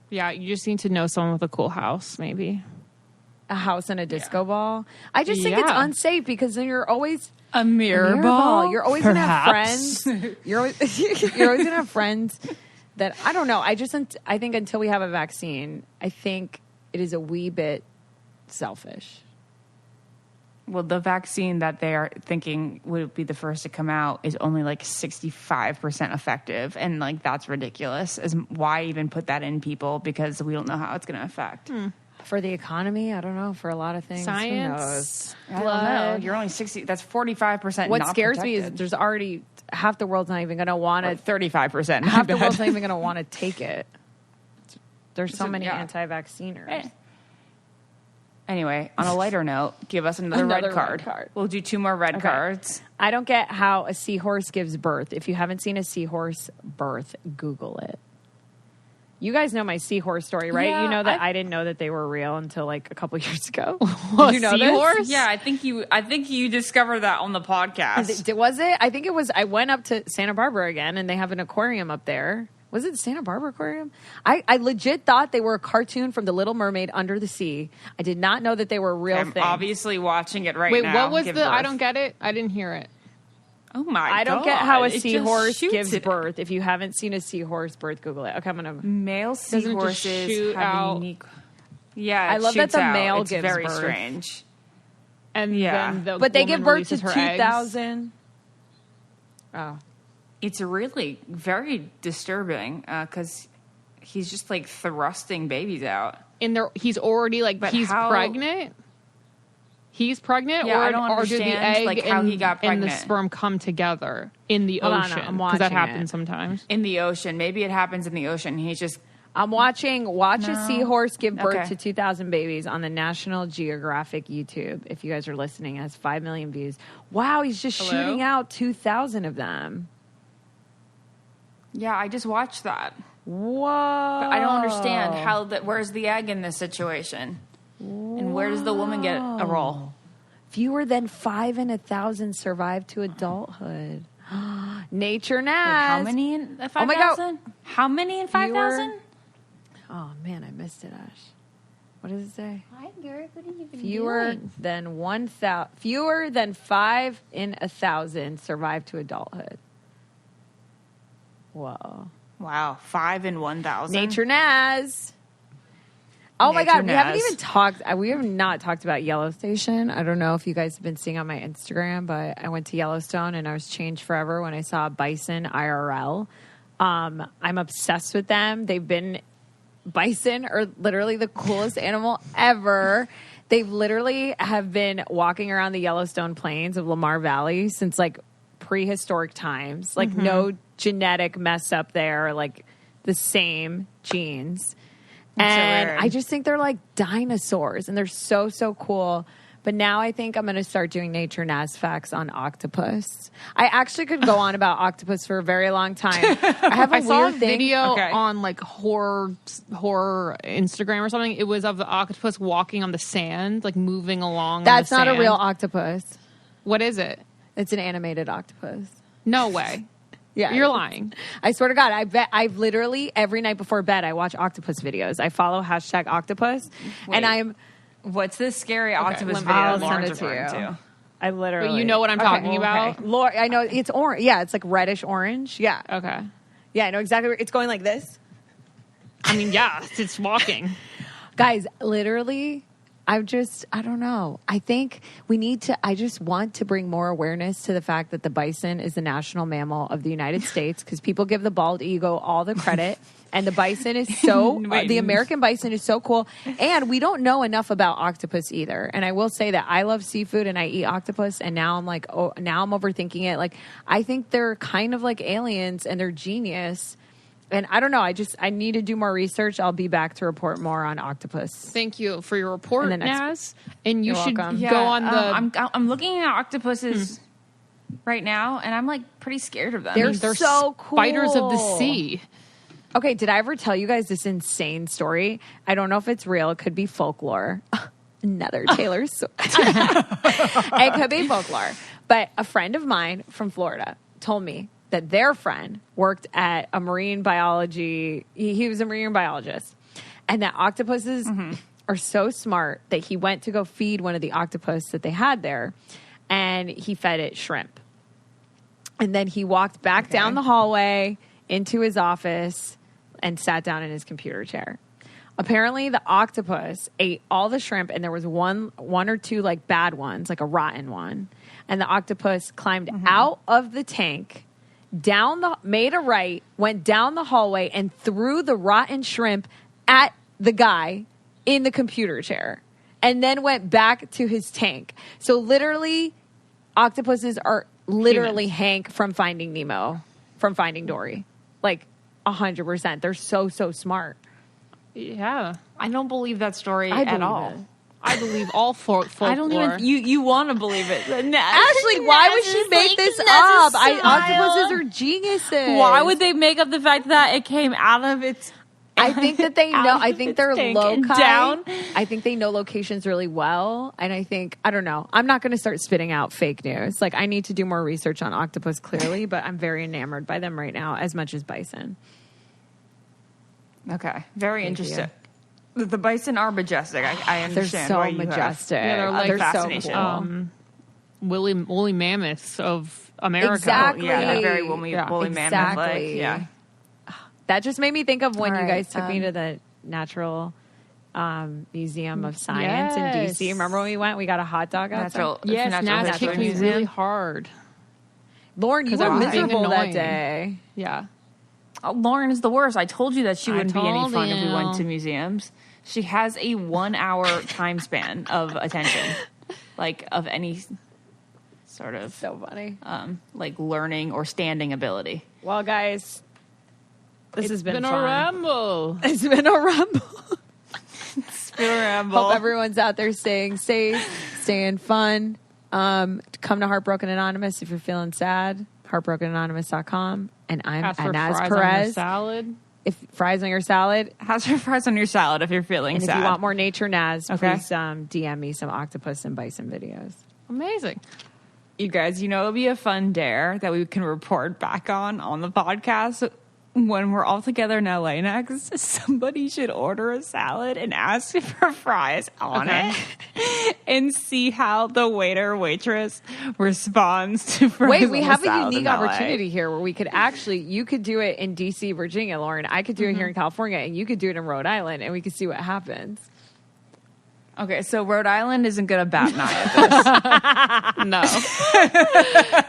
Yeah, you just need to know someone with a cool house, maybe. A house and a disco ball. I just think it's Yeah. unsafe because then you're always A mirror ball. You're always gonna have perhaps? friends. You're always gonna have friends that I don't know. I think until we have a vaccine, I think it is a wee bit selfish. Well, the vaccine that they are thinking would be the first to come out is only like 65% effective. And like, that's ridiculous. Why even put that in people? Because we don't know how it's going to affect. For the economy, I don't know. For a lot of things, Science, I don't know. You're only 60. That's 45%. What not scares me is protected. there's already half the world's not even going to want to. 35%. Half the world's not even going to want to take it. There's so many yeah. anti-vacciners. Anyway, on a lighter note, give us another red card. We'll do 2 more red cards. I don't get how a seahorse gives birth. If you haven't seen a seahorse birth, Google it. You guys know my seahorse story, right? Yeah, you know that I didn't know that they were real until like a couple years ago. Did you know seahorse? this? Yeah, I think you discovered that on the podcast. Was it? I think it was. I went up to Santa Barbara again, and they have an aquarium up there. Was it the Santa Barbara Aquarium? I legit thought they were a cartoon from The Little Mermaid under the sea. I did not know that they were a real I'm thing. obviously watching it right Wait, now. what was Give the? I birth. don't get it. I didn't hear it. Oh my god! I don't get how a It just seahorse shoots gives it. birth. If you haven't seen a seahorse birth, Google it. Okay, I'm gonna. Male it just seahorses shoot have out? unique. Yeah, I love that shoots the out. male It's gives very birth. strange. And Yeah. then the But they woman give birth to releases her eggs. 2,000. Oh, It's really very disturbing because he's just like thrusting babies out. And he's already like But he's how- pregnant. He's pregnant, Yeah, or, I don't or do the understand, egg like, how and, he got and the pregnant. sperm come together in the Hold on, ocean? I'm Because that watching happens it. sometimes. In the ocean. Maybe it happens in the ocean. He's just I'm watching. Watch a seahorse give birth Okay. to 2,000 babies on the National Geographic YouTube. If you guys are listening, it has 5 million views. Wow, he's just Hello? shooting out 2,000 of them. I just watched that. Whoa! But I don't understand how that. Where's the egg in this situation? And where does the woman get a role? Fewer than 5 in 1,000 survive to adulthood. Nature Nas. How many in 5,000? Oh my God. How many in 5,000? Oh man, I missed it, Ash. What does it say? Hi, Garrett. What are you Fewer than 1,000. Fewer than 5 in 1,000 survive to adulthood. Whoa. Wow, 5 in 1,000. Nature Nas. Oh my Nature God, we haven't Nas. even talked. We have not talked about Yellowstation. I don't know if you guys have been seeing on my Instagram, but I went to Yellowstone and I was changed forever when I saw a bison IRL. I'm obsessed with them. Bison are literally the coolest animal ever. They've literally have been walking around the Yellowstone plains of Lamar Valley since like prehistoric times. Like no genetic mess up there, like the same genes. And weird. I just think they're like dinosaurs and they're so, so cool. But now I think I'm going to start doing Nature Nas facts on octopus. I actually could go on about octopus for a very long time. I have a I saw a weird thing. video Okay. on like horror Instagram or something. It was of the octopus walking on the sand, like moving along. That's on the not a sand. real octopus. What is it? It's an animated octopus. No way. Yeah, You're lying. I swear to God, I bet I've literally every night before bed I watch octopus videos. I follow #octopus, Wait. and I'm What's this scary octopus let me- video I'll send Lauren's it to referring you. to? I literally. But you know what I'm talking about? Laura, I know it's orange. Yeah, it's like reddish orange. Yeah, Okay. yeah, I know exactly. It's going like this, I mean, yeah, it's walking. guys. Literally, I don't know. I think we need to. I just want to bring more awareness to the fact that the bison is the national mammal of the United States because people give the bald eagle all the credit. And the bison is so, Wait. the American bison is so cool. And we don't know enough about octopus either. And I will say that I love seafood and I eat octopus. And now I'm like, oh, now I'm overthinking it. Like, I think they're kind of like aliens and they're genius. And I don't know. I need to do more research. I'll be back to report more on octopus. Thank you for your report, And the next- Naz. And you You're should welcome. go on the. I'm looking at octopuses right now, and I'm like pretty scared of them. They're so cool. Spiders of the sea. Okay, did I ever tell you guys this insane story? I don't know if it's real. It could be folklore. Another Taylor Swift. It could be folklore. But a friend of mine from Florida told me that their friend worked at a marine biology. He was a marine biologist. And that octopuses are so smart that he went to go feed one of the octopus that they had there. And he fed it shrimp. And then he walked back down the hallway into his office and sat down in his computer chair. Apparently, the octopus ate all the shrimp, and there was one or two like bad ones, like a rotten one. And the octopus climbed out of the tank, made a right, went down the hallway, and threw the rotten shrimp at the guy in the computer chair, and then went back to his tank. So literally, octopuses are literally Hank from Finding Nemo, from Finding Dory, like 100%. They're so smart. Yeah. I don't believe that story I at believe all. it. I believe all folklore. I don't even. You want to believe it? Ashley, why would she make this up? Octopuses are geniuses. Why would they make up the fact that it came out of its? I think that they know. I think they're low down. I think they know locations really well, and I don't know. I'm not going to start spitting out fake news. Like, I need to do more research on octopus, clearly, but I'm very enamored by them right now, as much as bison. Okay, very interesting. The bison are majestic. I understand. They're so why you majestic. Yeah, they're like they're fascination. so cool. Woolly mammoths of America. Exactly. Yeah, they're very woolly mammoth. Exactly. Like, yeah. That just made me think of when All you right, guys took me to the Natural Museum of Science in Yes. DC. Remember when we went? We got a hot dog outside. Yes, Naz kicked me really hard. Lauren, you 'Cause were I was being miserable that annoying. day. Yeah. Lauren is the worst. I told you that she wouldn't be any told fun if we you. went to museums. She has a 1 hour time span of attention, like of any sort of So funny. like learning or standing ability. Well, guys, this has been a fun. ramble. It's been a rumble. Ramble. Hope everyone's out there staying safe, staying fun. Come to Heartbroken Anonymous if you're feeling sad. HeartbrokenAnonymous.com. And I'm Ask for Naz fries on your Perez. salad. If fries on your salad, How's your fries on your salad if you're feeling and sad? if you want more nature Naz, Okay. please DM me some octopus and bison videos. Amazing. You guys, it'll be a fun dare that we can report back on the podcast. When we're all together in LA next, somebody should order a salad and ask for fries on it and see how the waiter or waitress responds to fries. Wait, we on the have a salad unique in LA. opportunity here where we could you could do it in DC, Virginia, Lauren. I could do it here in California, and you could do it in Rhode Island, and we could see what happens. Okay, so Rhode Island isn't going to bat an eye at this. No.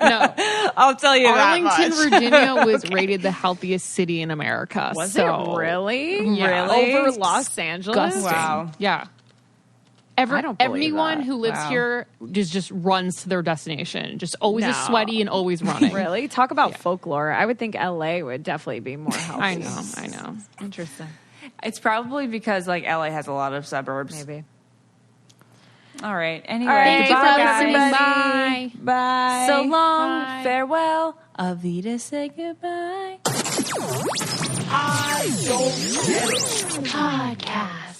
No. I'll tell you Arlington, that much. Virginia was rated the healthiest city in America. Was so, it really? Yeah. Really? Over Los Angeles? Disgusting. Wow. Yeah. I don't believe Everyone that. who lives Wow. here just runs to their destination. Just always is No. sweaty and always running. Really? Talk about folklore. I would think LA would definitely be more healthy. I know. Interesting. It's probably because LA has a lot of suburbs. Maybe. All right. Anyway, All right. goodbye, Thank you for guys. listening. Bye. So long. Bye. Farewell. Avita, say goodbye. I don't get it. Podcast.